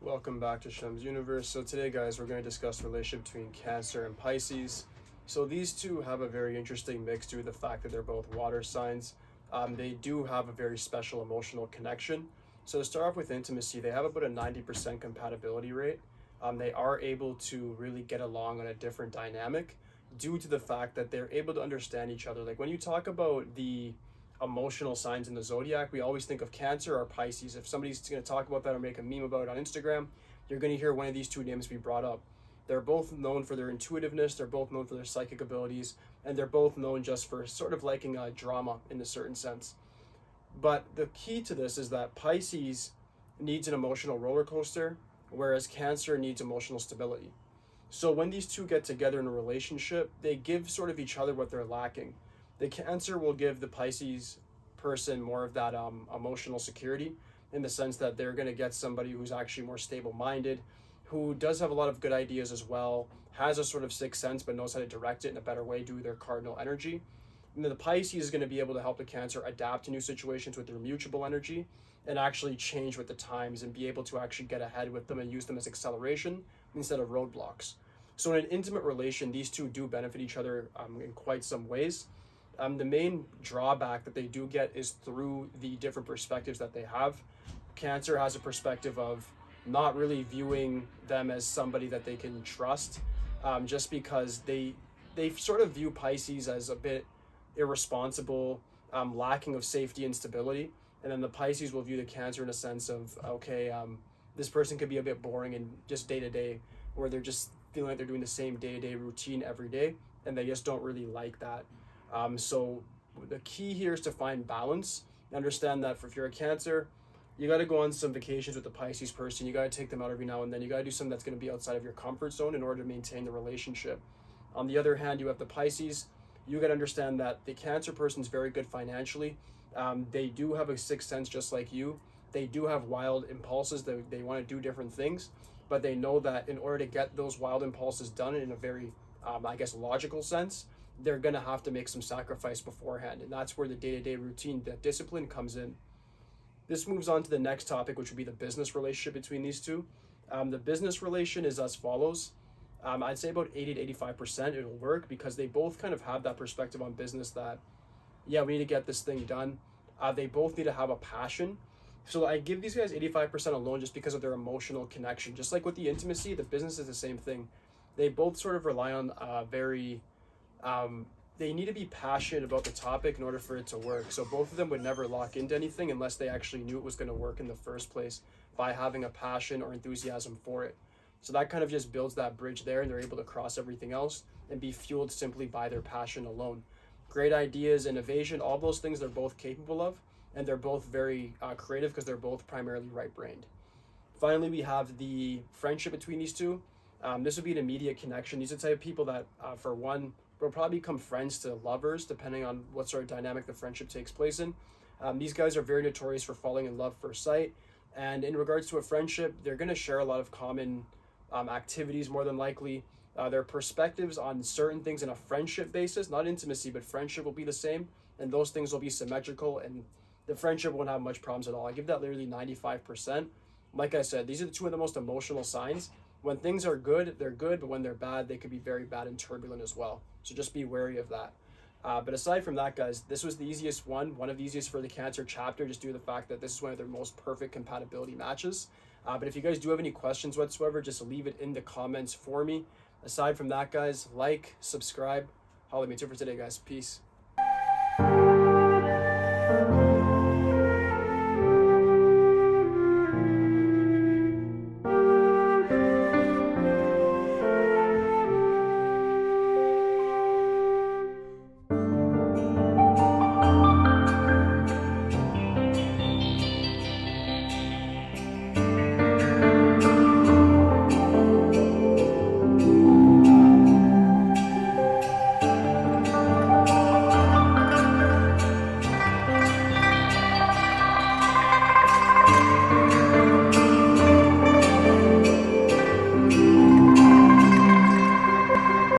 Welcome back to Shemsuniverse. So today, guys, we're going to discuss the relationship between Cancer and Pisces. So these two have a very interesting mix due to the fact that they're both water signs. They do have a very special emotional connection. So to start off with intimacy, they have about a 90% compatibility rate. They are able to really get along on a different dynamic due to the fact that they're able to understand each other. Like when you talk about the emotional signs in the zodiac, we always think of Cancer or Pisces. If somebody's going to talk about that or make a meme about it on Instagram, you're going to hear one of these two names be brought up. They're both known for their intuitiveness, they're both known for their psychic abilities, and they're both known just for sort of liking drama in a certain sense. But the key to this is that Pisces needs an emotional roller coaster, whereas Cancer needs emotional stability. So when these two get together in a relationship, they give sort of each other what they're lacking. The Cancer will give the Pisces person more of that emotional security, in the sense that they're going to get somebody who's actually more stable-minded, who does have a lot of good ideas as well, has a sort of sixth sense but knows how to direct it in a better way due to their cardinal energy. And then the Pisces is going to be able to help the Cancer adapt to new situations with their mutable energy and actually change with the times and be able to actually get ahead with them and use them as acceleration instead of roadblocks. So in an intimate relation, these two do benefit each other in quite some ways. The main drawback that they do get is through the different perspectives that they have. Cancer has a perspective of not really viewing them as somebody that they can trust, just because they sort of view Pisces as a bit irresponsible, lacking of safety and stability. And then the Pisces will view the Cancer in a sense of, okay, this person could be a bit boring and just day to day, where they're just feeling like they're doing the same day-to-day routine every day, and they just don't really like that. So the key here is to find balance. Understand that if you're a Cancer, you got to go on some vacations with the Pisces person. You got to take them out every now and then. You got to do something that's going to be outside of your comfort zone in order to maintain the relationship. On the other hand, you have the Pisces. You got to understand that the Cancer person is very good financially. They do have a sixth sense just like you. They do have wild impulses. They want to do different things, but they know that in order to get those wild impulses done in a very, logical sense, they're going to have to make some sacrifice beforehand. And that's where the day-to-day routine, that discipline comes in. This moves on to the next topic, which would be the business relationship between these two. The business relation is as follows. I'd say about 80 to 85% it'll work, because they both kind of have that perspective on business that, yeah, we need to get this thing done. They both need to have a passion. So I give these guys 85% alone just because of their emotional connection. Just like with the intimacy, the business is the same thing. They both sort of rely on they need to be passionate about the topic in order for it to work. So both of them would never lock into anything unless they actually knew it was going to work in the first place by having a passion or enthusiasm for it. So that kind of just builds that bridge there, and they're able to cross everything else and be fueled simply by their passion alone. Great ideas, innovation, all those things they're both capable of, and they're both very creative because they're both primarily right-brained. Finally, we have the friendship between these two. This would be an immediate connection. These are the type of people that, for one, will probably become friends to lovers, depending on what sort of dynamic the friendship takes place in. These guys are very notorious for falling in love first sight. And in regards to a friendship, they're going to share a lot of common activities, more than likely. Their perspectives on certain things in a friendship basis, not intimacy, but friendship, will be the same. And those things will be symmetrical, and the friendship won't have much problems at all. I give that literally 95%. Like I said, these are the two of the most emotional signs. When things are good, they're good, but when they're bad, they could be very bad and turbulent as well. So just be wary of that. But aside from that, guys, this was the easiest one of the easiest for the Cancer chapter, just due to the fact that this is one of their most perfect compatibility matches. But if you guys do have any questions whatsoever, just leave it in the comments for me. Aside from that, guys, like, subscribe. Holla at me. That's it for today, guys. Peace.